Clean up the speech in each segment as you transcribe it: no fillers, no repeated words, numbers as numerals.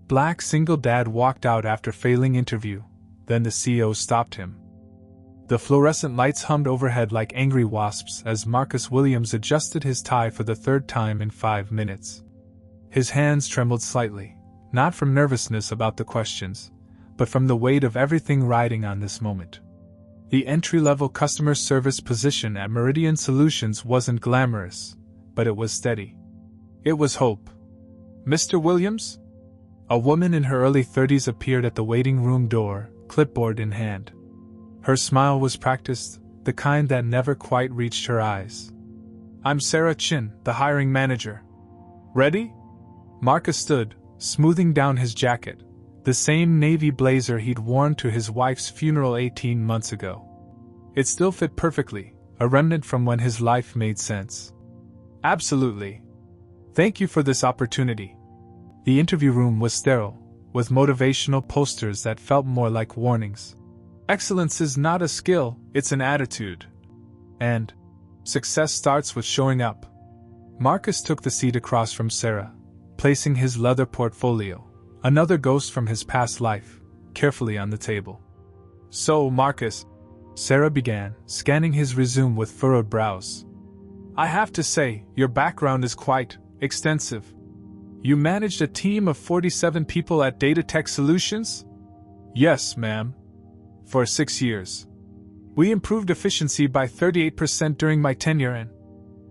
Black single dad walked out after failing interview, then the CEO stopped him. The fluorescent lights hummed overhead like angry wasps as Marcus Williams adjusted his tie for the third time in 5 minutes. His hands trembled slightly, not from nervousness about the questions, but from the weight of everything riding on this moment. The entry-level customer service position at Meridian Solutions wasn't glamorous, but it was steady. It was hope. "Mr. Williams?" A woman in her early 30s appeared at the waiting room door, clipboard in hand. Her smile was practiced, the kind that never quite reached her eyes. "I'm Sarah Chin, the hiring manager." "Ready?" Marcus stood, smoothing down his jacket, the same navy blazer he'd worn to his wife's funeral 18 months ago. It still fit perfectly, a remnant from when his life made sense. "Absolutely. Thank you for this opportunity." The interview room was sterile, with motivational posters that felt more like warnings. "Excellence is not a skill, it's an attitude." And, "Success starts with showing up." Marcus took the seat across from Sarah, placing his leather portfolio, another ghost from his past life, carefully on the table. "So, Marcus," Sarah began, scanning his resume with furrowed brows. "I have to say, your background is quite extensive. You managed a team of 47 people at Data Tech Solutions?" "Yes, ma'am. For 6 years. We improved efficiency by 38% during my tenure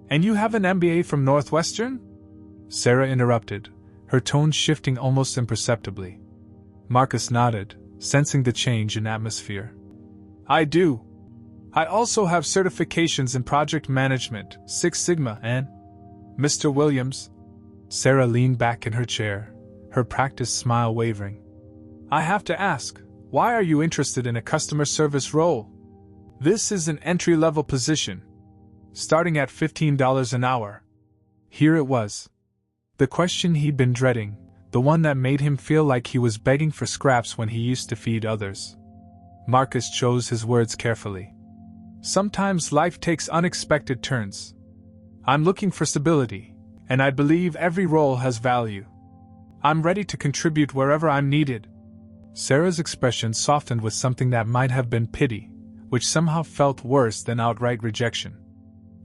and you have an MBA from Northwestern?" Sarah interrupted, her tone shifting almost imperceptibly. Marcus nodded, sensing the change in atmosphere. "I do. I also have certifications in project management, Six Sigma, and..." "Mr. Williams?" Sarah leaned back in her chair, her practiced smile wavering. "I have to ask, why are you interested in a customer service role? This is an entry-level position, starting at $15 an hour." Here it was. The question he'd been dreading, the one that made him feel like he was begging for scraps when he used to feed others. Marcus chose his words carefully. "Sometimes life takes unexpected turns. I'm looking for stability, and I believe every role has value. I'm ready to contribute wherever I'm needed." Sarah's expression softened with something that might have been pity, which somehow felt worse than outright rejection.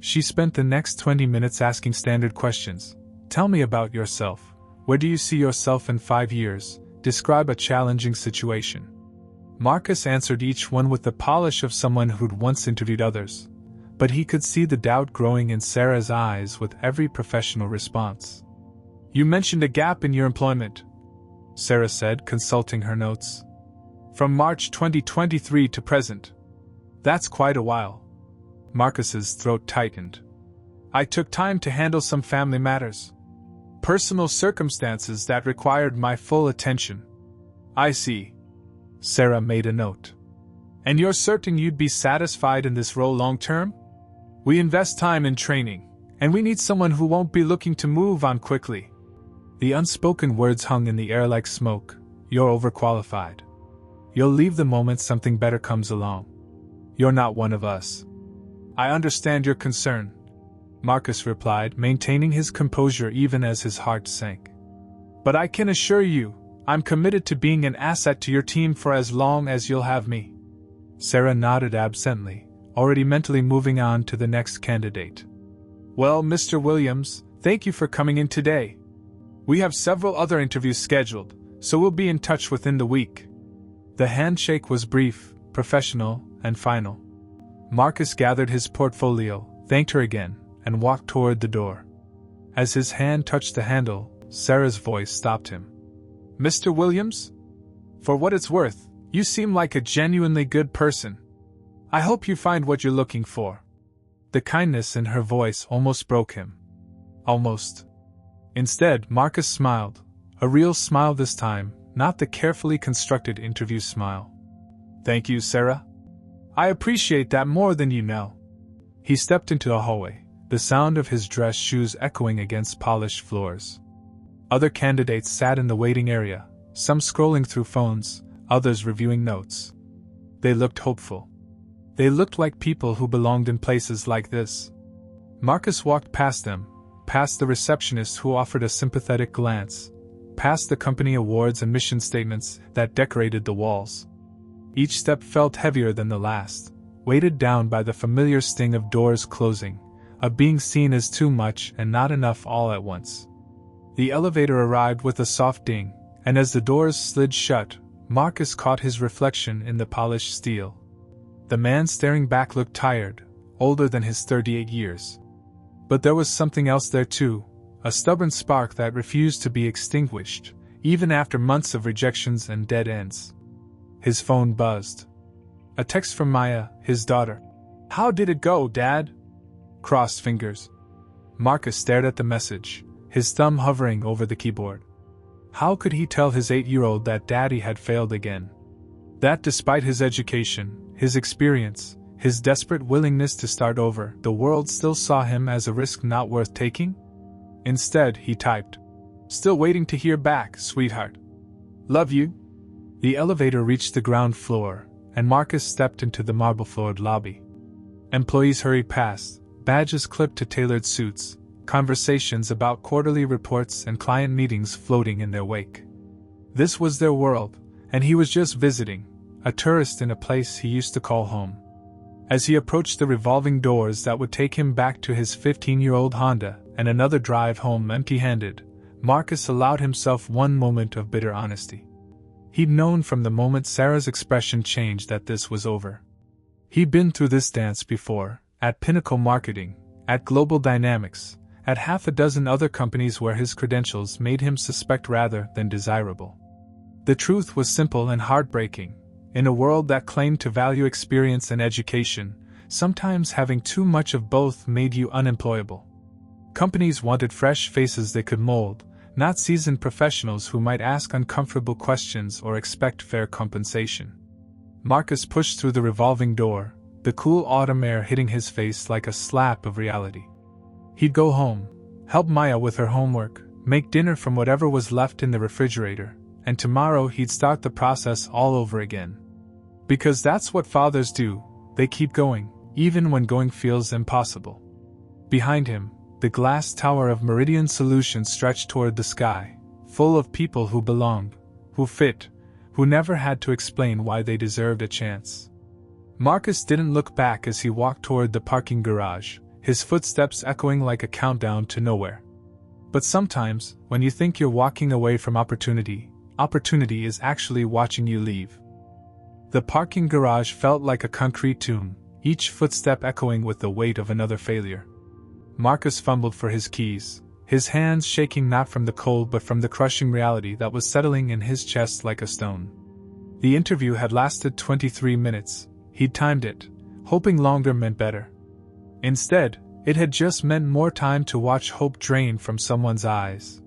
She spent the next 20 minutes asking standard questions. "Tell me about yourself. Where do you see yourself in 5 years? Describe a challenging situation." Marcus answered each one with the polish of someone who'd once interviewed others, but he could see the doubt growing in Sarah's eyes with every professional response. "You mentioned a gap in your employment," Sarah said, consulting her notes. "From March 2023 to present. That's quite a while." Marcus's throat tightened. "I took time to handle some family matters. Personal circumstances that required my full attention." "I see." Sarah made a note. "And you're certain you'd be satisfied in this role long term? We invest time in training, and we need someone who won't be looking to move on quickly." The unspoken words hung in the air like smoke. "You're overqualified. You'll leave the moment something better comes along. You're not one of us." "I understand your concern," Marcus replied, maintaining his composure even as his heart sank. "But I can assure you, I'm committed to being an asset to your team for as long as you'll have me." Sarah nodded absently, already mentally moving on to the next candidate. "Well, Mr. Williams, thank you for coming in today. We have several other interviews scheduled, so we'll be in touch within the week." The handshake was brief, professional, and final. Marcus gathered his portfolio, thanked her again, and walked toward the door. As his hand touched the handle, Sarah's voice stopped him. "Mr. Williams? For what it's worth, you seem like a genuinely good person. I hope you find what you're looking for." The kindness in her voice almost broke him. Almost. Instead, Marcus smiled, a real smile this time, not the carefully constructed interview smile. "Thank you, Sarah. I appreciate that more than you know." He stepped into the hallway, the sound of his dress shoes echoing against polished floors. Other candidates sat in the waiting area, some scrolling through phones, others reviewing notes. They looked hopeful. They looked like people who belonged in places like this. Marcus walked past them, past the receptionist who offered a sympathetic glance, past the company awards and mission statements that decorated the walls. Each step felt heavier than the last, weighted down by the familiar sting of doors closing, of being seen as too much and not enough all at once. The elevator arrived with a soft ding, and as the doors slid shut, Marcus caught his reflection in the polished steel. The man staring back looked tired, older than his 38 years. But there was something else there too, a stubborn spark that refused to be extinguished, even after months of rejections and dead ends. His phone buzzed. A text from Maya, his daughter. "How did it go, Dad?" Crossed fingers. Marcus stared at the message, his thumb hovering over the keyboard. How could he tell his 8-year-old that Daddy had failed again? That despite his education, his experience, his desperate willingness to start over, the world still saw him as a risk not worth taking? Instead, he typed, "Still waiting to hear back, sweetheart. Love you." The elevator reached the ground floor, and Marcus stepped into the marble-floored lobby. Employees hurried past, badges clipped to tailored suits, conversations about quarterly reports and client meetings floating in their wake. This was their world, and he was just visiting, a tourist in a place he used to call home. As he approached the revolving doors that would take him back to his 15-year-old Honda and another drive home empty-handed, Marcus allowed himself one moment of bitter honesty. He'd known from the moment Sarah's expression changed that this was over. He'd been through this dance before, at Pinnacle Marketing, at Global Dynamics, at half a dozen other companies where his credentials made him suspect rather than desirable. The truth was simple and heartbreaking. In a world that claimed to value experience and education, sometimes having too much of both made you unemployable. Companies wanted fresh faces they could mold, not seasoned professionals who might ask uncomfortable questions or expect fair compensation. Marcus pushed through the revolving door, the cool autumn air hitting his face like a slap of reality. He'd go home, help Maya with her homework, make dinner from whatever was left in the refrigerator, and tomorrow he'd start the process all over again. Because that's what fathers do, they keep going, even when going feels impossible. Behind him, the glass tower of Meridian Solutions stretched toward the sky, full of people who belonged, who fit, who never had to explain why they deserved a chance. Marcus didn't look back as he walked toward the parking garage, his footsteps echoing like a countdown to nowhere. But sometimes, when you think you're walking away from opportunity, opportunity is actually watching you leave. The parking garage felt like a concrete tomb, each footstep echoing with the weight of another failure. Marcus fumbled for his keys, his hands shaking not from the cold but from the crushing reality that was settling in his chest like a stone. The interview had lasted 23 minutes. He'd timed it, hoping longer meant better. Instead, it had just meant more time to watch hope drain from someone's eyes.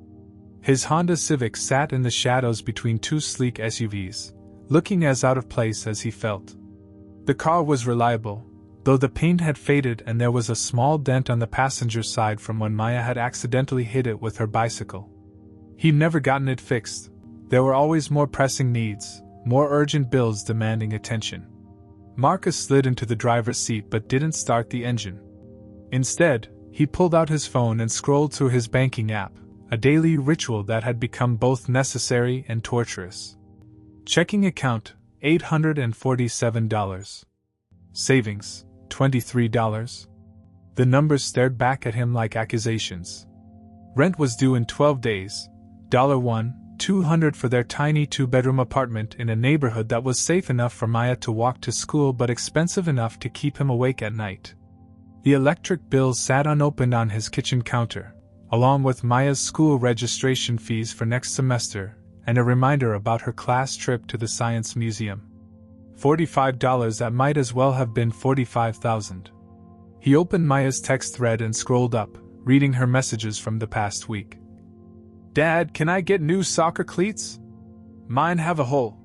His Honda Civic sat in the shadows between two sleek SUVs, looking as out of place as he felt. The car was reliable, though the paint had faded and there was a small dent on the passenger side from when Maya had accidentally hit it with her bicycle. He'd never gotten it fixed. There were always more pressing needs, more urgent bills demanding attention. Marcus slid into the driver's seat but didn't start the engine. Instead, he pulled out his phone and scrolled through his banking app, a daily ritual that had become both necessary and torturous. Checking account, $847. Savings, $23. The numbers stared back at him like accusations. Rent was due in 12 days, $1,200 for their tiny 2-bedroom apartment in a neighborhood that was safe enough for Maya to walk to school but expensive enough to keep him awake at night. The electric bill sat unopened on his kitchen counter, along with Maya's school registration fees for next semester and a reminder about her class trip to the Science Museum. $45 that might as well have been $45,000. He opened Maya's text thread and scrolled up, reading her messages from the past week. "Dad, can I get new soccer cleats? Mine have a hole.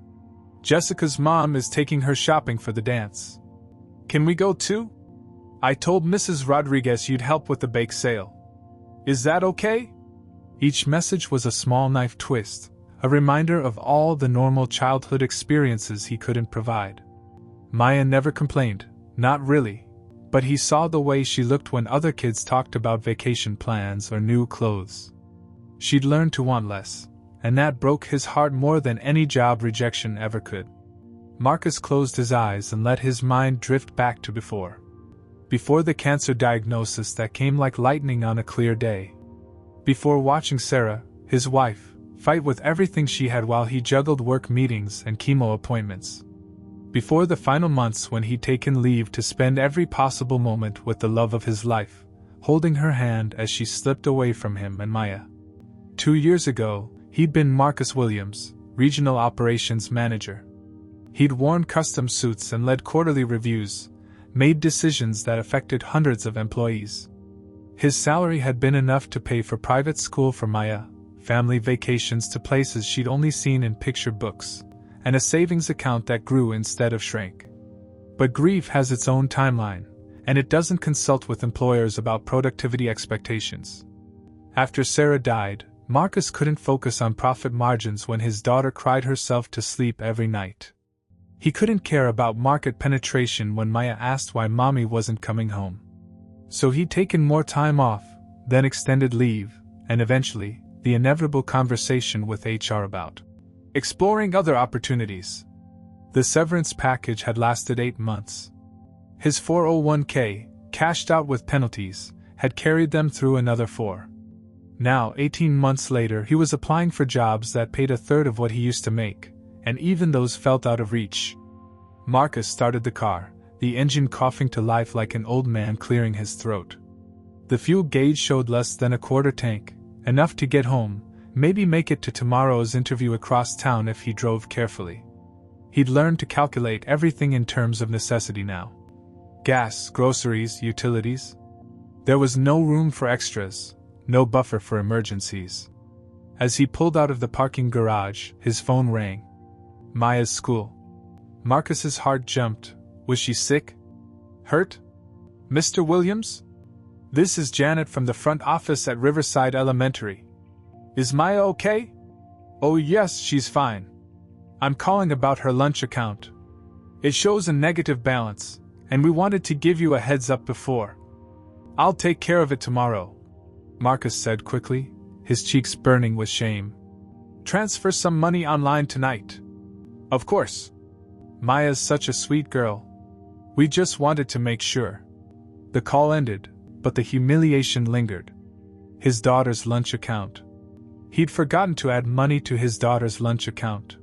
Jessica's mom is taking her shopping for the dance. Can we go too? I told Mrs. Rodriguez you'd help with the bake sale. Is that okay?" Each message was a small knife twist, a reminder of all the normal childhood experiences he couldn't provide. Maya never complained, not really, but he saw the way she looked when other kids talked about vacation plans or new clothes. She'd learned to want less, and that broke his heart more than any job rejection ever could. Marcus closed his eyes and let his mind drift back to before. Before the cancer diagnosis that came like lightning on a clear day. Before watching Sarah, his wife, fight with everything she had while he juggled work meetings and chemo appointments. Before the final months when he'd taken leave to spend every possible moment with the love of his life, holding her hand as she slipped away from him and Maya. 2 years ago, he'd been Marcus Williams, Regional Operations Manager. He'd worn custom suits and led quarterly reviews, made decisions that affected hundreds of employees. His salary had been enough to pay for private school for Maya, family vacations to places she'd only seen in picture books, and a savings account that grew instead of shrank. But grief has its own timeline, and it doesn't consult with employers about productivity expectations. After Sarah died, Marcus couldn't focus on profit margins when his daughter cried herself to sleep every night. He couldn't care about market penetration when Maya asked why mommy wasn't coming home. So he'd taken more time off, then extended leave, and eventually, the inevitable conversation with HR about exploring other opportunities. The severance package had lasted 8 months. His 401k, cashed out with penalties, had carried them through another 4. Now, 18 months later, he was applying for jobs that paid a third of what he used to make, and even those felt out of reach. Marcus started the car, the engine coughing to life like an old man clearing his throat. The fuel gauge showed less than a quarter tank, enough to get home, maybe make it to tomorrow's interview across town if he drove carefully. He'd learned to calculate everything in terms of necessity now. Gas, groceries, utilities. There was no room for extras, no buffer for emergencies. As he pulled out of the parking garage, his phone rang. Maya's school. Marcus's heart jumped. Was she sick? Hurt? Mr. Williams? This is Janet from the front office at Riverside Elementary. Is Maya okay? Oh yes, she's fine. I'm calling about her lunch account. It shows a negative balance, and we wanted to give you a heads up before. I'll take care of it tomorrow, Marcus said quickly, his cheeks burning with shame. Transfer some money online tonight. Of course. Maya's such a sweet girl. We just wanted to make sure. The call ended, but the humiliation lingered. His daughter's lunch account. He'd forgotten to add money to his daughter's lunch account.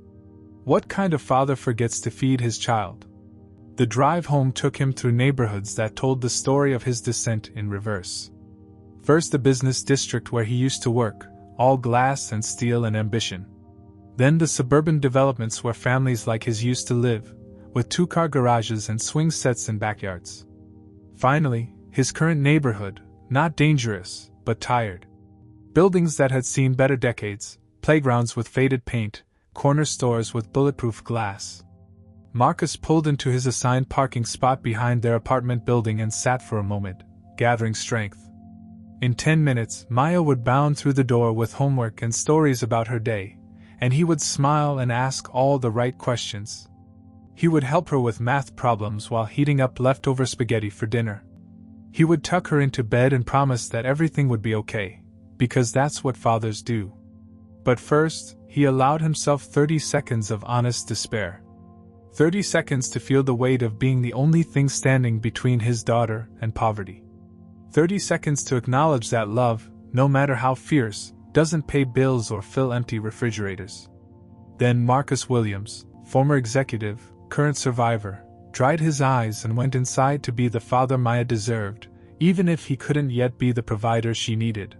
What kind of father forgets to feed his child? The drive home took him through neighborhoods that told the story of his descent in reverse. First the business district where he used to work, all glass and steel and ambition. Then the suburban developments where families like his used to live, with 2-car garages and swing sets in backyards. Finally, his current neighborhood, not dangerous, but tired. Buildings that had seen better decades, playgrounds with faded paint, corner stores with bulletproof glass. Marcus pulled into his assigned parking spot behind their apartment building and sat for a moment, gathering strength. In 10 minutes, Maya would bound through the door with homework and stories about her day, and he would smile and ask all the right questions. He would help her with math problems while heating up leftover spaghetti for dinner. He would tuck her into bed and promise that everything would be okay, because that's what fathers do. But first, he allowed himself 30 seconds of honest despair. 30 seconds to feel the weight of being the only thing standing between his daughter and poverty. 30 seconds to acknowledge that love, no matter how fierce, doesn't pay bills or fill empty refrigerators. Then Marcus Williams, former executive, current survivor, dried his eyes and went inside to be the father Maya deserved, even if he couldn't yet be the provider she needed.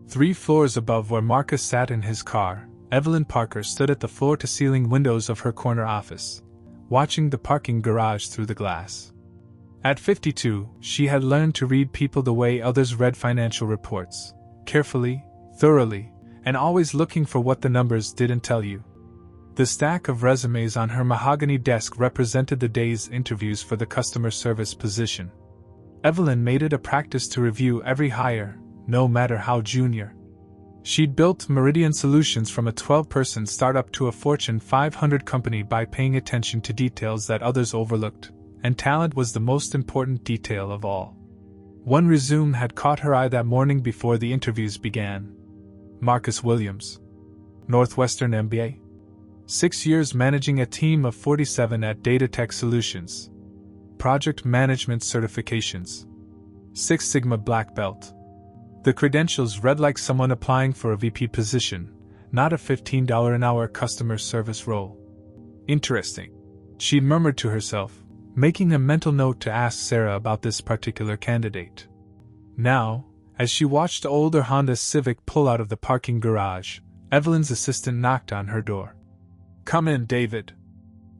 3 floors above where Marcus sat in his car, Evelyn Parker stood at the floor-to-ceiling windows of her corner office, watching the parking garage through the glass. At 52, she had learned to read people the way others read financial reports, carefully, thoroughly, and always looking for what the numbers didn't tell you. The stack of resumes on her mahogany desk represented the day's interviews for the customer service position. Evelyn made it a practice to review every hire, no matter how junior. She'd built Meridian Solutions from a 12-person startup to a Fortune 500 company by paying attention to details that others overlooked, and talent was the most important detail of all. One resume had caught her eye that morning before the interviews began. Marcus Williams. Northwestern MBA. 6 years managing a team of 47 at DataTech Solutions. Project Management Certifications. 6 Sigma Black Belt. The credentials read like someone applying for a VP position, not a $15 an hour customer service role. Interesting, she murmured to herself, making a mental note to ask Sarah about this particular candidate. Now, as she watched the older Honda Civic pull out of the parking garage, Evelyn's assistant knocked on her door. "Come in, David."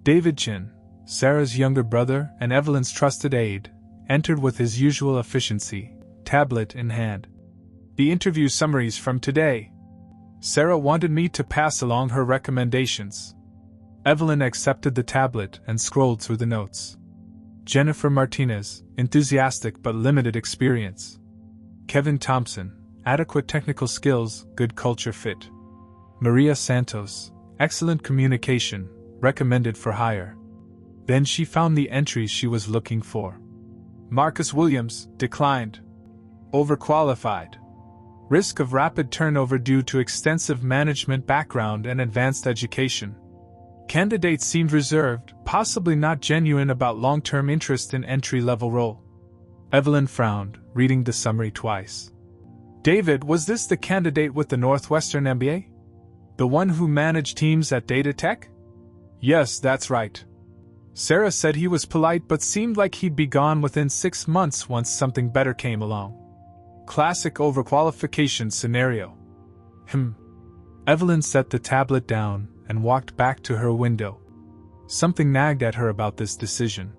David Chin, Sarah's younger brother and Evelyn's trusted aide, entered with his usual efficiency, tablet in hand. "The interview summaries from today. Sarah wanted me to pass along her recommendations." Evelyn accepted the tablet and scrolled through the notes. Jennifer Martinez, enthusiastic but limited experience. Kevin Thompson, adequate technical skills, good culture fit. Maria Santos, excellent communication, recommended for hire. Then she found the entries she was looking for. Marcus Williams, declined. Overqualified. Risk of rapid turnover due to extensive management background and advanced education. Candidate seemed reserved, possibly not genuine about long-term interest in entry-level role. Evelyn frowned, reading the summary twice. "David, was this the candidate with the Northwestern MBA? The one who managed teams at DataTech?" "Yes, that's right." Sarah said he was polite but seemed like he'd be gone within 6 months once something better came along. Classic overqualification scenario. Evelyn set the tablet down and walked back to her window. Something nagged at her about this decision.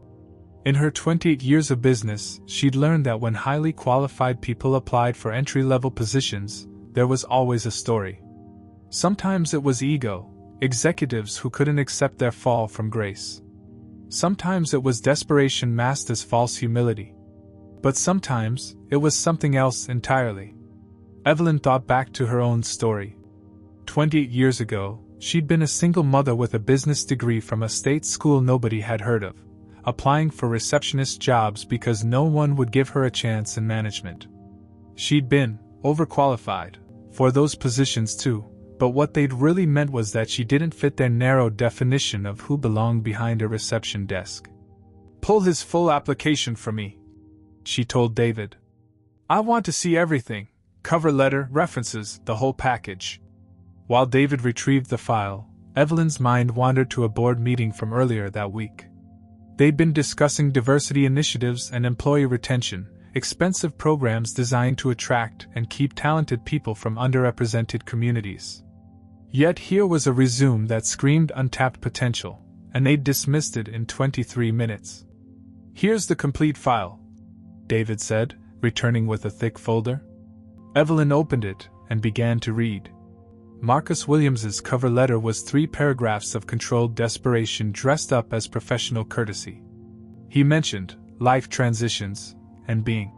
In her 28 years of business, she'd learned that when highly qualified people applied for entry-level positions, there was always a story. Sometimes it was ego, executives who couldn't accept their fall from grace. Sometimes it was desperation masked as false humility. But sometimes, it was something else entirely. Evelyn thought back to her own story. 28 years ago, she'd been a single mother with a business degree from a state school nobody had heard of, applying for receptionist jobs because no one would give her a chance in management. She'd been overqualified for those positions too, but what they'd really meant was that she didn't fit their narrow definition of who belonged behind a reception desk. "Pull his full application for me," she told David. "I want to see everything, cover letter, references, the whole package." While David retrieved the file, Evelyn's mind wandered to a board meeting from earlier that week. They'd been discussing diversity initiatives and employee retention, expensive programs designed to attract and keep talented people from underrepresented communities. Yet here was a resume that screamed untapped potential, and they'd dismissed it in 23 minutes. "Here's the complete file," David said, returning with a thick folder. Evelyn opened it and began to read. Marcus Williams's cover letter was 3 paragraphs of controlled desperation dressed up as professional courtesy. He mentioned life transitions and being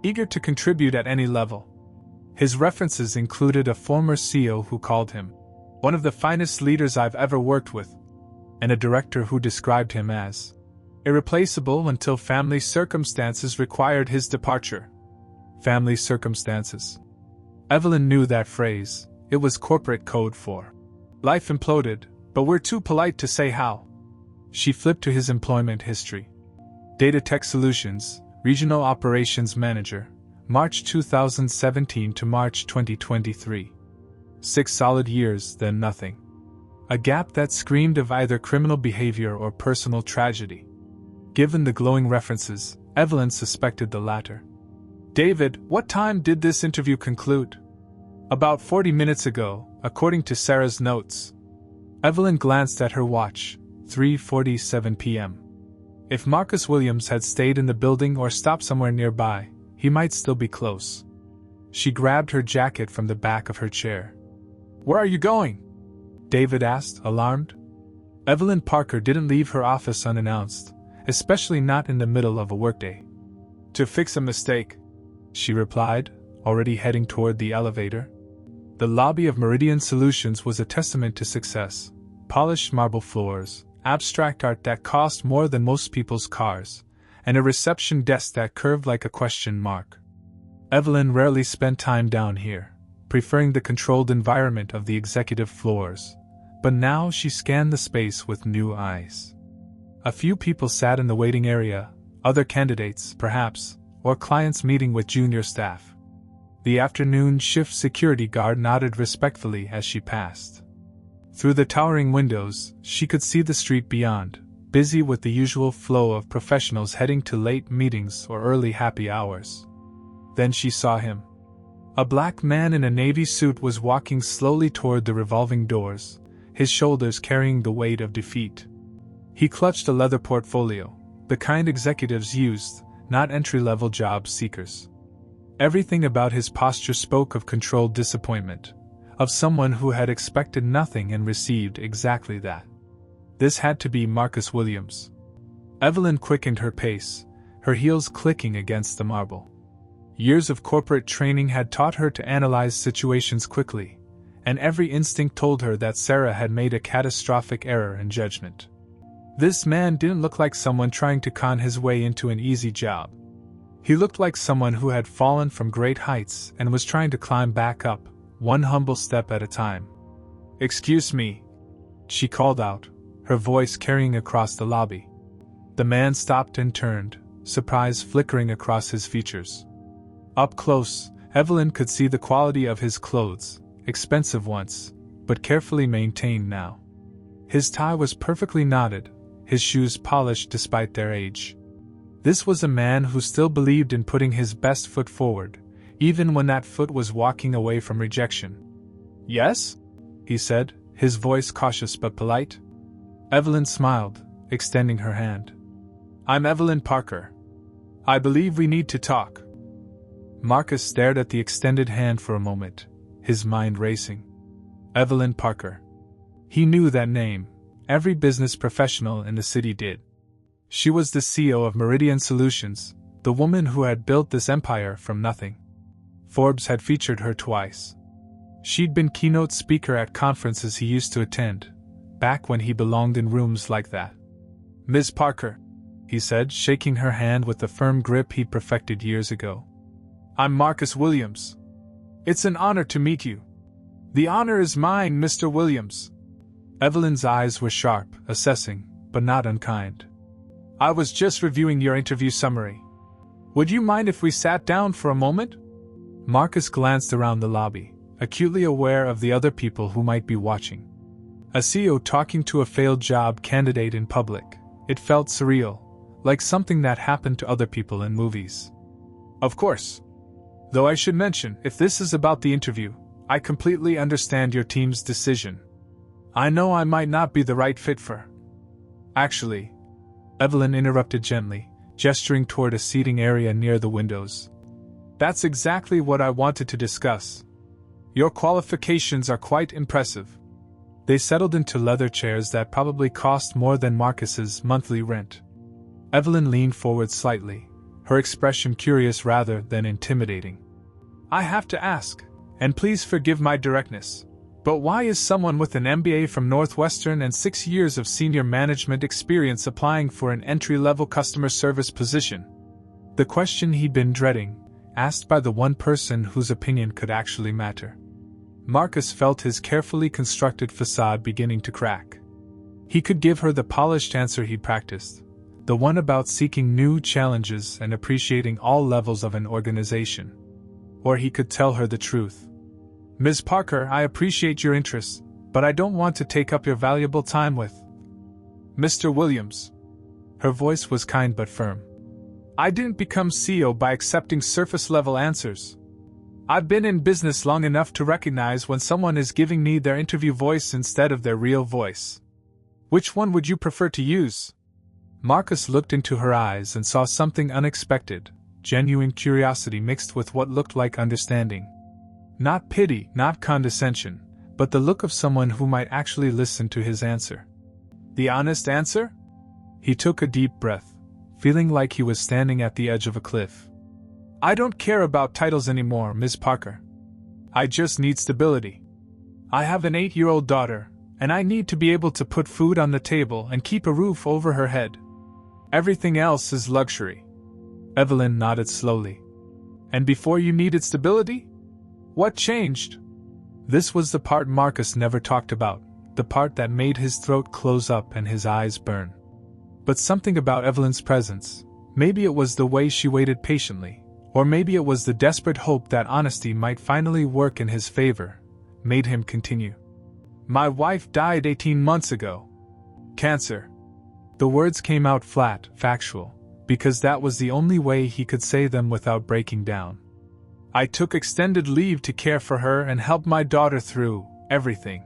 eager to contribute at any level. His references included a former CEO who called him one of the finest leaders I've ever worked with, and a director who described him as irreplaceable until family circumstances required his departure. Family circumstances. Evelyn knew that phrase. It was corporate code for life imploded, but we're too polite to say how. She flipped to his employment history. DataTech Solutions, Regional Operations Manager, March 2017 to March 2023. 6 solid years, then nothing. A gap that screamed of either criminal behavior or personal tragedy. Given the glowing references, Evelyn suspected the latter. "David, what time did this interview conclude?" "About 40 minutes ago, according to Sarah's notes." Evelyn glanced at her watch, 3:47 p.m. If Marcus Williams had stayed in the building or stopped somewhere nearby, he might still be close. She grabbed her jacket from the back of her chair. "Where are you going?" David asked, alarmed. Evelyn Parker didn't leave her office unannounced, especially not in the middle of a workday. "To fix a mistake," she replied, already heading toward the elevator. The lobby of Meridian Solutions was a testament to success. Polished marble floors, abstract art that cost more than most people's cars, and a reception desk that curved like a question mark. Evelyn rarely spent time down here, preferring the controlled environment of the executive floors, but now she scanned the space with new eyes. A few people sat in the waiting area, other candidates, perhaps, or clients meeting with junior staff. The afternoon shift security guard nodded respectfully as she passed. Through the towering windows, she could see the street beyond, busy with the usual flow of professionals heading to late meetings or early happy hours. Then she saw him. A black man in a navy suit was walking slowly toward the revolving doors, his shoulders carrying the weight of defeat. He clutched a leather portfolio, the kind executives used, not entry-level job seekers. Everything about his posture spoke of controlled disappointment, of someone who had expected nothing and received exactly that. This had to be Marcus Williams. Evelyn quickened her pace, her heels clicking against the marble. Years of corporate training had taught her to analyze situations quickly, and every instinct told her that Sarah had made a catastrophic error in judgment. This man didn't look like someone trying to con his way into an easy job. He looked like someone who had fallen from great heights and was trying to climb back up, one humble step at a time. "Excuse me," she called out, her voice carrying across the lobby. The man stopped and turned, surprise flickering across his features. Up close, Evelyn could see the quality of his clothes, expensive once, but carefully maintained now. His tie was perfectly knotted, his shoes polished despite their age. This was a man who still believed in putting his best foot forward, even when that foot was walking away from rejection. "Yes?" he said, his voice cautious but polite. Evelyn smiled, extending her hand. "I'm Evelyn Parker. I believe we need to talk." Marcus stared at the extended hand for a moment, his mind racing. Evelyn Parker. He knew that name. Every business professional in the city did. She was the CEO of Meridian Solutions, the woman who had built this empire from nothing. Forbes had featured her twice. She'd been keynote speaker at conferences he used to attend, back when he belonged in rooms like that. "Ms. Parker," he said, shaking her hand with the firm grip he'd perfected years ago. "I'm Marcus Williams. It's an honor to meet you." "The honor is mine, Mr. Williams." Evelyn's eyes were sharp, assessing, but not unkind. "I was just reviewing your interview summary. Would you mind if we sat down for a moment?" Marcus glanced around the lobby, acutely aware of the other people who might be watching. A CEO talking to a failed job candidate in public. It felt surreal, like something that happened to other people in movies. "Of course. Though I should mention, if this is about the interview, I completely understand your team's decision. I know I might not be the right fit for..." "Actually," Evelyn interrupted gently, gesturing toward a seating area near the windows. "That's exactly what I wanted to discuss. Your qualifications are quite impressive." They settled into leather chairs that probably cost more than Marcus's monthly rent. Evelyn leaned forward slightly, her expression curious rather than intimidating. "I have to ask, and please forgive my directness, but why is someone with an MBA from Northwestern and 6 years of senior management experience applying for an entry-level customer service position?" The question he'd been dreading, asked by the one person whose opinion could actually matter. Marcus felt his carefully constructed facade beginning to crack. He could give her the polished answer he'd practiced, the one about seeking new challenges and appreciating all levels of an organization. Or he could tell her the truth. "Ms. Parker, I appreciate your interest, but I don't want to take up your valuable time with Mr. Williams." Her voice was kind but firm. "I didn't become CEO by accepting surface-level answers. I've been in business long enough to recognize when someone is giving me their interview voice instead of their real voice. Which one would you prefer to use?" Marcus looked into her eyes and saw something unexpected, genuine curiosity mixed with what looked like understanding. Not pity, not condescension, but the look of someone who might actually listen to his answer. "The honest answer?" He took a deep breath, feeling like he was standing at the edge of a cliff. "I don't care about titles anymore, Ms. Parker. I just need stability. I have an 8-year-old daughter, and I need to be able to put food on the table and keep a roof over her head. Everything else is luxury." Evelyn nodded slowly. "And before you needed stability? What changed?" This was the part Marcus never talked about, the part that made his throat close up and his eyes burn. But something about Evelyn's presence, maybe it was the way she waited patiently, or maybe it was the desperate hope that honesty might finally work in his favor, made him continue. My wife died 18 months ago. Cancer. The words came out flat, factual, because that was the only way he could say them without breaking down. I took extended leave to care for her and help my daughter through everything.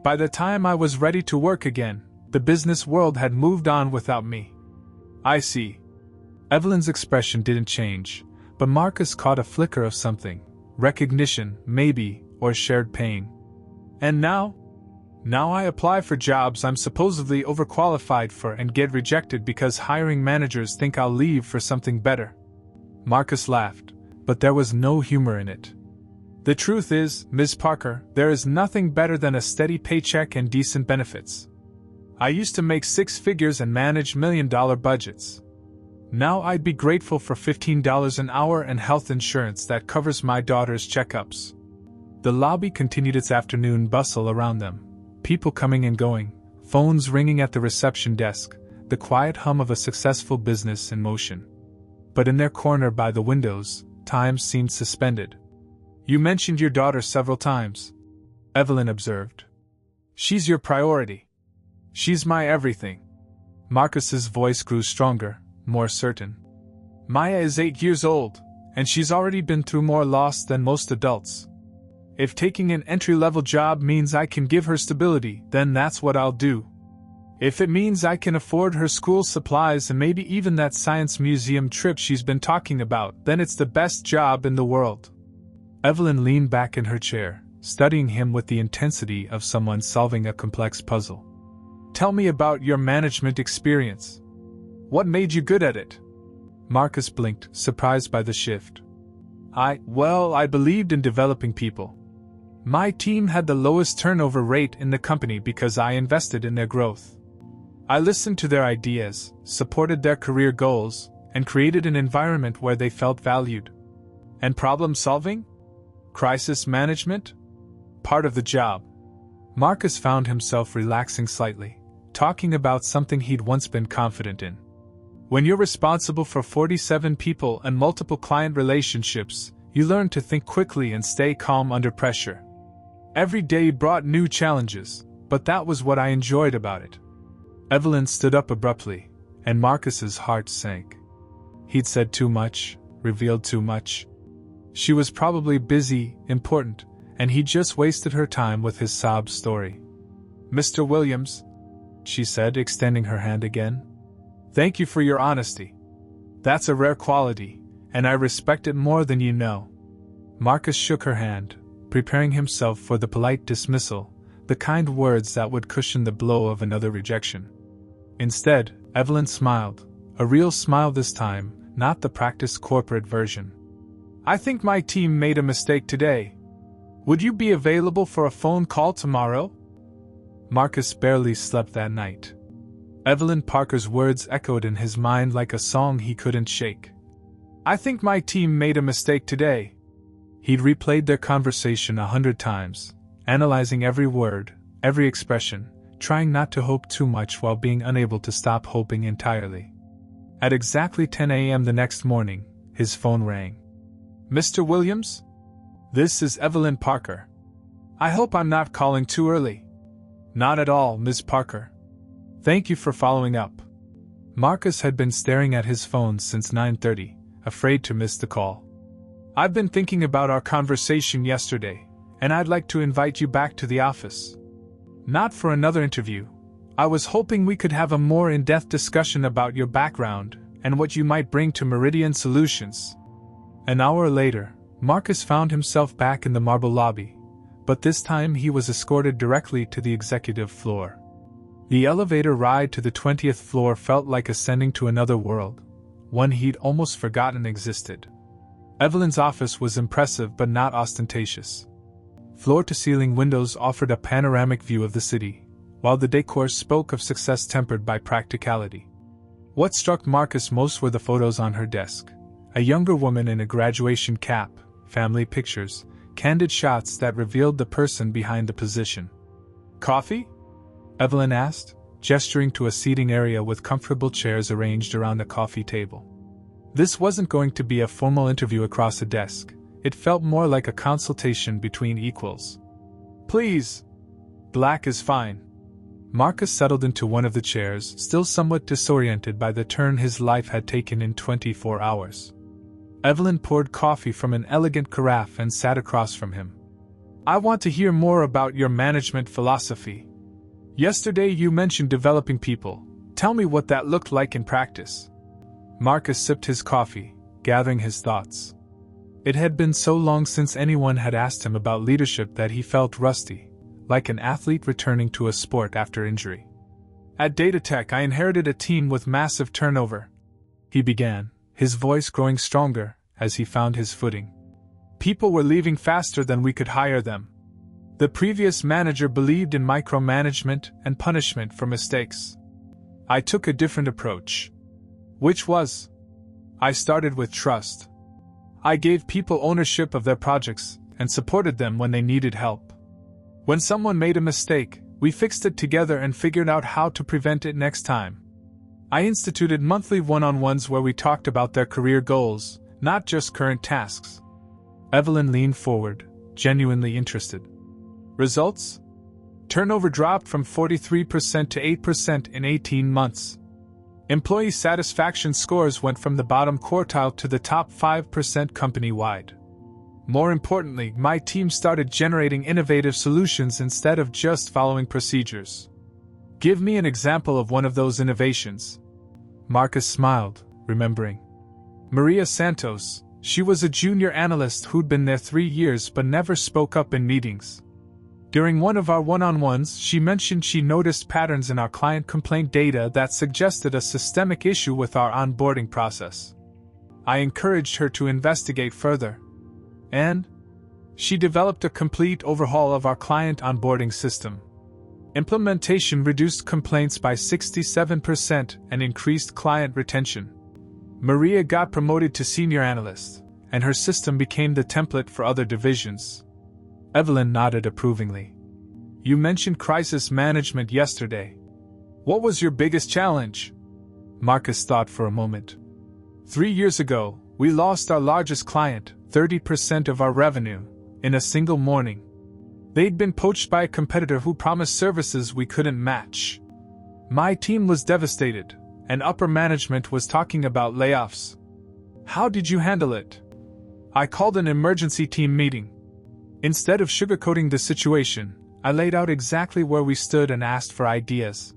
By the time I was ready to work again, the business world had moved on without me. I see. Evelyn's expression didn't change, but Marcus caught a flicker of something, recognition, maybe, or shared pain. And now? Now I apply for jobs I'm supposedly overqualified for and get rejected because hiring managers think I'll leave for something better. Marcus laughed, but there was no humor in it. The truth is, Ms. Parker, there is nothing better than a steady paycheck and decent benefits. I used to make 6 figures and manage million-dollar budgets. Now I'd be grateful for $15 an hour and health insurance that covers my daughter's checkups. The lobby continued its afternoon bustle around them, people coming and going, phones ringing at the reception desk, the quiet hum of a successful business in motion. But in their corner by the windows, time seemed suspended. You mentioned your daughter several times, Evelyn observed. She's your priority. She's my everything. Marcus's voice grew stronger, more certain. Maya is 8 years old, and she's already been through more loss than most adults. If taking an entry-level job means I can give her stability, then that's what I'll do. If it means I can afford her school supplies and maybe even that science museum trip she's been talking about, then it's the best job in the world. Evelyn leaned back in her chair, studying him with the intensity of someone solving a complex puzzle. Tell me about your management experience. What made you good at it? Marcus blinked, surprised by the shift. I believed in developing people. My team had the lowest turnover rate in the company because I invested in their growth. I listened to their ideas, supported their career goals, and created an environment where they felt valued. And problem solving? Crisis management? Part of the job. Marcus found himself relaxing slightly, talking about something he'd once been confident in. When you're responsible for 47 people and multiple client relationships, you learn to think quickly and stay calm under pressure. Every day brought new challenges, but that was what I enjoyed about it. Evelyn stood up abruptly, and Marcus's heart sank. He'd said too much, revealed too much. She was probably busy, important, and he just wasted her time with his sob story. Mr. Williams, she said, extending her hand again. Thank you for your honesty. That's a rare quality, and I respect it more than you know. Marcus shook her hand, preparing himself for the polite dismissal, the kind words that would cushion the blow of another rejection. Instead, Evelyn smiled, a real smile this time, not the practiced corporate version. I think my team made a mistake today. Would you be available for a phone call tomorrow? Marcus barely slept that night. Evelyn Parker's words echoed in his mind like a song he couldn't shake. I think my team made a mistake today. He'd replayed their conversation 100 times, analyzing every word, every expression, trying not to hope too much while being unable to stop hoping entirely. At exactly 10 a.m. the next morning, his phone rang. Mr. Williams? This is Evelyn Parker. I hope I'm not calling too early. Not at all, Ms. Parker. Thank you for following up. Marcus had been staring at his phone since 9:30, afraid to miss the call. I've been thinking about our conversation yesterday, and I'd like to invite you back to the office. Not for another interview. I was hoping we could have a more in-depth discussion about your background and what you might bring to Meridian Solutions. An hour later, Marcus found himself back in the marble lobby, but this time he was escorted directly to the executive floor. The elevator ride to the 20th floor felt like ascending to another world, one he'd almost forgotten existed. Evelyn's office was impressive but not ostentatious. Floor-to-ceiling windows offered a panoramic view of the city, while the decor spoke of success tempered by practicality. What struck Marcus most were the photos on her desk. A younger woman in a graduation cap, family pictures, candid shots that revealed the person behind the position. "Coffee?" Evelyn asked, gesturing to a seating area with comfortable chairs arranged around a coffee table. This wasn't going to be a formal interview across a desk. It felt more like a consultation between equals. "Please." "Black is fine." Marcus settled into one of the chairs, still somewhat disoriented by the turn his life had taken in 24 hours. Evelyn poured coffee from an elegant carafe and sat across from him. "I want to hear more about your management philosophy. Yesterday you mentioned developing people. Tell me what that looked like in practice." Marcus sipped his coffee, gathering his thoughts. It had been so long since anyone had asked him about leadership that he felt rusty, like an athlete returning to a sport after injury. "At Datatech, I inherited a team with massive turnover," he began, his voice growing stronger as he found his footing. "People were leaving faster than we could hire them. The previous manager believed in micromanagement and punishment for mistakes. I took a different approach. Which was? I started with trust. I gave people ownership of their projects and supported them when they needed help. When someone made a mistake, we fixed it together and figured out how to prevent it next time. I instituted monthly one-on-ones where we talked about their career goals, not just current tasks." Evelyn leaned forward, genuinely interested. "Results? Turnover dropped from 43% to 8% in 18 months. Employee satisfaction scores went from the bottom quartile to the top 5% company-wide. More importantly, my team started generating innovative solutions instead of just following procedures." "Give me an example of one of those innovations." Marcus smiled, remembering. "Maria Santos, she was a junior analyst who'd been there 3 years but never spoke up in meetings. During one of our one-on-ones, she mentioned she noticed patterns in our client complaint data that suggested a systemic issue with our onboarding process. I encouraged her to investigate further. And she developed a complete overhaul of our client onboarding system. Implementation reduced complaints by 67% and increased client retention. Maria got promoted to senior analyst, and her system became the template for other divisions." Evelyn nodded approvingly. "You mentioned crisis management yesterday. What was your biggest challenge?" Marcus thought for a moment. 3 years ago, we lost our largest client, 30% of our revenue, in a single morning. They'd been poached by a competitor who promised services we couldn't match. My team was devastated, and upper management was talking about layoffs. How did you handle it?" "I called an emergency team meeting. Instead of sugarcoating the situation, I laid out exactly where we stood and asked for ideas.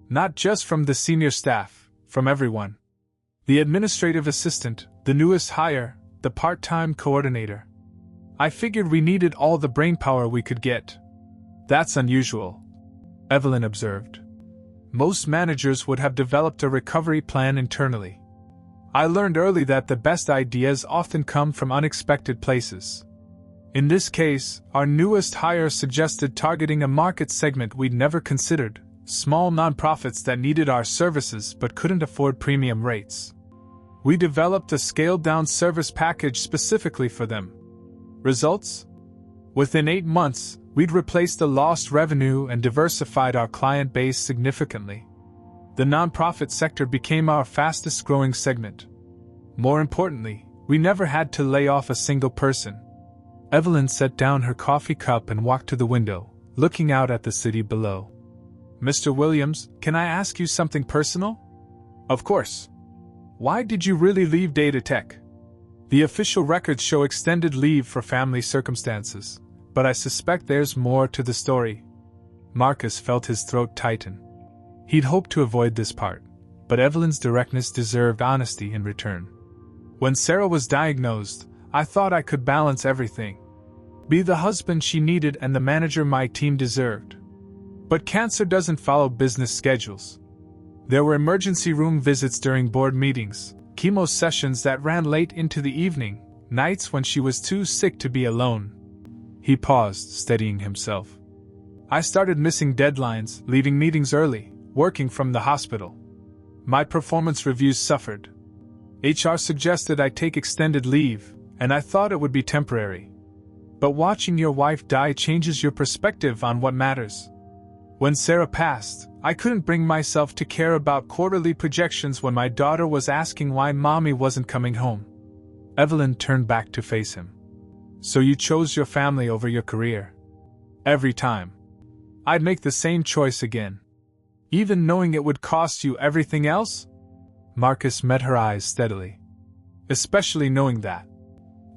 Not just from the senior staff, from everyone. The administrative assistant, the newest hire, the part-time coordinator. I figured we needed all the brainpower we could get." "That's unusual," Evelyn observed. "Most managers would have developed a recovery plan internally. I learned early that the best ideas often come from unexpected places. In this case, our newest hire suggested targeting a market segment we'd never considered, small nonprofits that needed our services but couldn't afford premium rates. We developed a scaled-down service package specifically for them. Results? Within 8 months, we'd replaced the lost revenue and diversified our client base significantly. The nonprofit sector became our fastest-growing segment. More importantly, we never had to lay off a single person." Evelyn set down her coffee cup and walked to the window, looking out at the city below. "Mr. Williams, can I ask you something personal?" "Of course. Why did you really leave Datatech?" "The official records show extended leave for family circumstances, but I suspect there's more to the story." Marcus felt his throat tighten. He'd hoped to avoid this part, but Evelyn's directness deserved honesty in return. "When Sarah was diagnosed, I thought I could balance everything. Be the husband she needed and the manager my team deserved. But cancer doesn't follow business schedules. There were emergency room visits during board meetings, chemo sessions that ran late into the evening, nights when she was too sick to be alone." He paused, steadying himself. "I started missing deadlines, leaving meetings early, working from the hospital. My performance reviews suffered. HR suggested I take extended leave, and I thought it would be temporary. But watching your wife die changes your perspective on what matters. When Sarah passed, I couldn't bring myself to care about quarterly projections when my daughter was asking why mommy wasn't coming home. Evelyn turned back to face him. So you chose your family over your career? Every time. I'd make the same choice again. Even knowing it would cost you everything else? Marcus met her eyes steadily. Especially knowing that.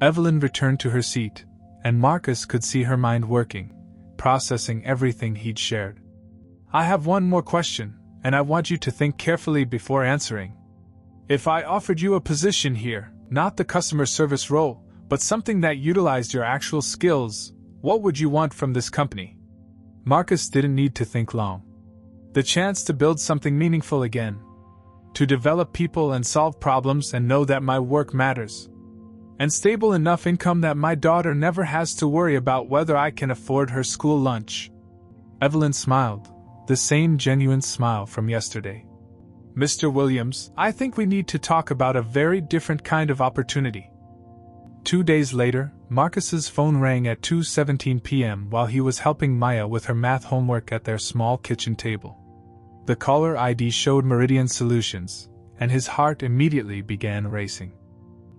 Evelyn returned to her seat, and Marcus could see her mind working, processing everything he'd shared. I have one more question, and I want you to think carefully before answering. If I offered you a position here, not the customer service role, but something that utilized your actual skills, what would you want from this company? Marcus didn't need to think long. The chance to build something meaningful again. To develop people and solve problems and know that my work matters. And stable enough income that my daughter never has to worry about whether I can afford her school lunch. Evelyn smiled, the same genuine smile from yesterday. Mr. Williams, I think we need to talk about a very different kind of opportunity. 2 days later, Marcus's phone rang at 2:17 p.m. while he was helping Maya with her math homework at their small kitchen table. The caller ID showed Meridian Solutions, and his heart immediately began racing.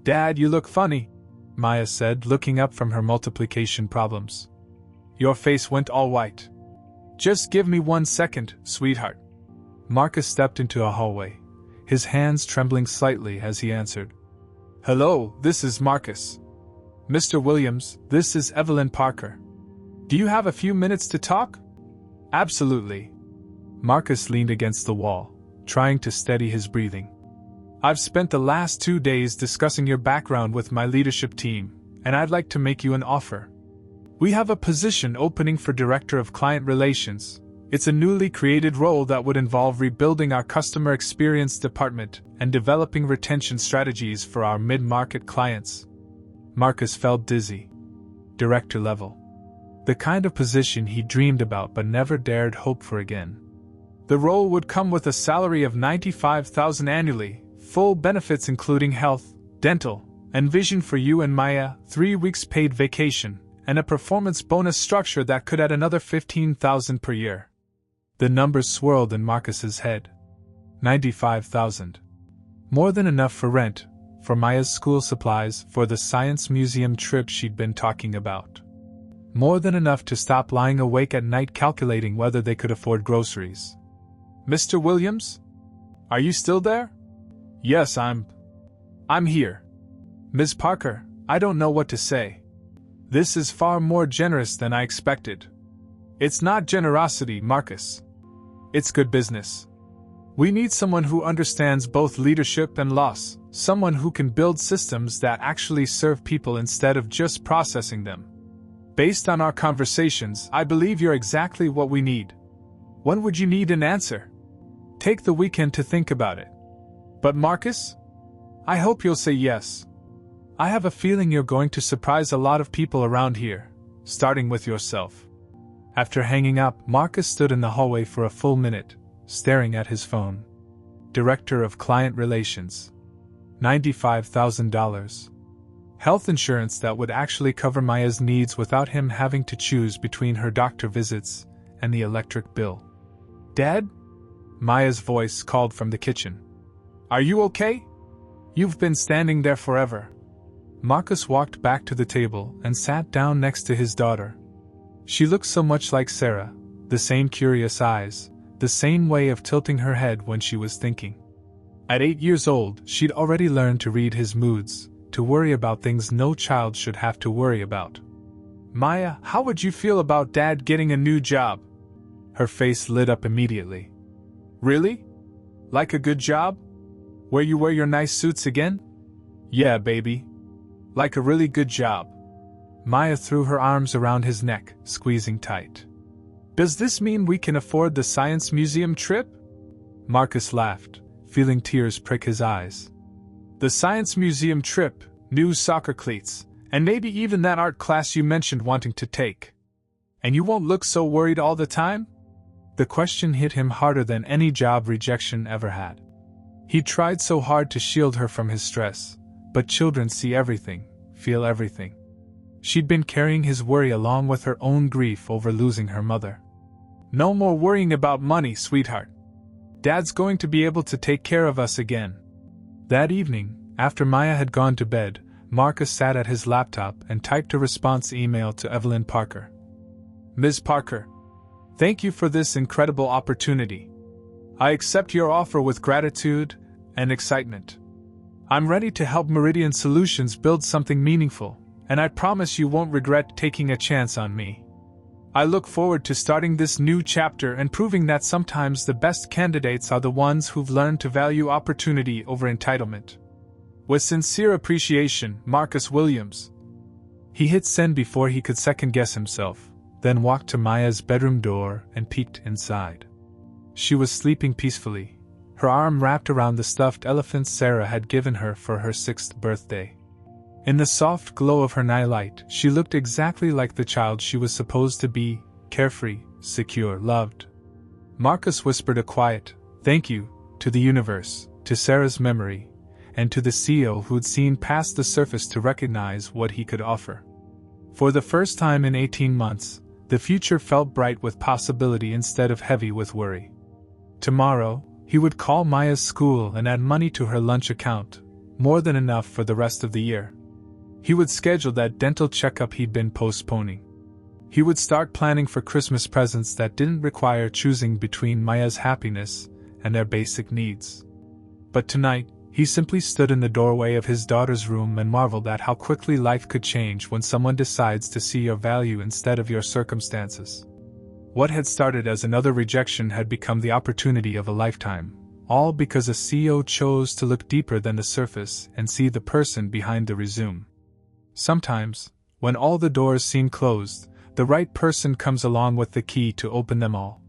Dad, you look funny, Maya said, looking up from her multiplication problems. Your face went all white. Just give me 1 second, sweetheart. Marcus stepped into a hallway, his hands trembling slightly as he answered. Hello, this is Marcus. Mr. Williams, this is Evelyn Parker. Do you have a few minutes to talk? Absolutely. Marcus leaned against the wall, trying to steady his breathing. I've spent the last 2 days discussing your background with my leadership team, and I'd like to make you an offer. We have a position opening for Director of Client Relations. It's a newly created role that would involve rebuilding our customer experience department and developing retention strategies for our mid-market clients. Marcus felt dizzy. Director level. The kind of position he dreamed about but never dared hope for again. The role would come with a salary of $95,000 annually, full benefits including health, dental, and vision for you and Maya, 3 weeks paid vacation, and a performance bonus structure that could add another $15,000 per year. The numbers swirled in Marcus's head. $95,000. More than enough for rent, for Maya's school supplies, for the science museum trip she'd been talking about. More than enough to stop lying awake at night calculating whether they could afford groceries. Mr. Williams? Are you still there? Yes, I'm here. Ms. Parker, I don't know what to say. This is far more generous than I expected. It's not generosity, Marcus. It's good business. We need someone who understands both leadership and loss, someone who can build systems that actually serve people instead of just processing them. Based on our conversations, I believe you're exactly what we need. When would you need an answer? Take the weekend to think about it. But Marcus? I hope you'll say yes. I have a feeling you're going to surprise a lot of people around here, starting with yourself. After hanging up, Marcus stood in the hallway for a full minute, staring at his phone. Director of Client Relations. $95,000. Health insurance that would actually cover Maya's needs without him having to choose between her doctor visits and the electric bill. Dad? Maya's voice called from the kitchen. Are you okay? You've been standing there forever. Marcus walked back to the table and sat down next to his daughter. She looked so much like Sarah, the same curious eyes, the same way of tilting her head when she was thinking. At 8 years old, she'd already learned to read his moods, to worry about things no child should have to worry about. Maya, how would you feel about Dad getting a new job? Her face lit up immediately. Really? Like a good job? Where you wear your nice suits again? Yeah, baby. Like a really good job. Maya threw her arms around his neck, squeezing tight. Does this mean we can afford the science museum trip? Marcus laughed, feeling tears prick his eyes. The science museum trip, new soccer cleats, and maybe even that art class you mentioned wanting to take. And you won't look so worried all the time? The question hit him harder than any job rejection ever had. He tried so hard to shield her from his stress, but children see everything, feel everything. She'd been carrying his worry along with her own grief over losing her mother. "No more worrying about money, sweetheart. Dad's going to be able to take care of us again." That evening, after Maya had gone to bed, Marcus sat at his laptop and typed a response email to Evelyn Parker. "Ms. Parker, thank you for this incredible opportunity. I accept your offer with gratitude and excitement. I'm ready to help Meridian Solutions build something meaningful, and I promise you won't regret taking a chance on me. I look forward to starting this new chapter and proving that sometimes the best candidates are the ones who've learned to value opportunity over entitlement. With sincere appreciation, Marcus Williams." He hit send before he could second-guess himself, then walked to Maya's bedroom door and peeked inside. She was sleeping peacefully, her arm wrapped around the stuffed elephant Sarah had given her for her 6th birthday. In the soft glow of her nightlight, she looked exactly like the child she was supposed to be, carefree, secure, loved. Marcus whispered a quiet, "Thank you," to the universe, to Sarah's memory, and to the CEO who'd seen past the surface to recognize what he could offer. For the first time in 18 months, the future felt bright with possibility instead of heavy with worry. Tomorrow, he would call Maya's school and add money to her lunch account, more than enough for the rest of the year. He would schedule that dental checkup he'd been postponing. He would start planning for Christmas presents that didn't require choosing between Maya's happiness and their basic needs. But tonight, he simply stood in the doorway of his daughter's room and marveled at how quickly life could change when someone decides to see your value instead of your circumstances. What had started as another rejection had become the opportunity of a lifetime, all because a CEO chose to look deeper than the surface and see the person behind the resume. Sometimes, when all the doors seem closed, the right person comes along with the key to open them all.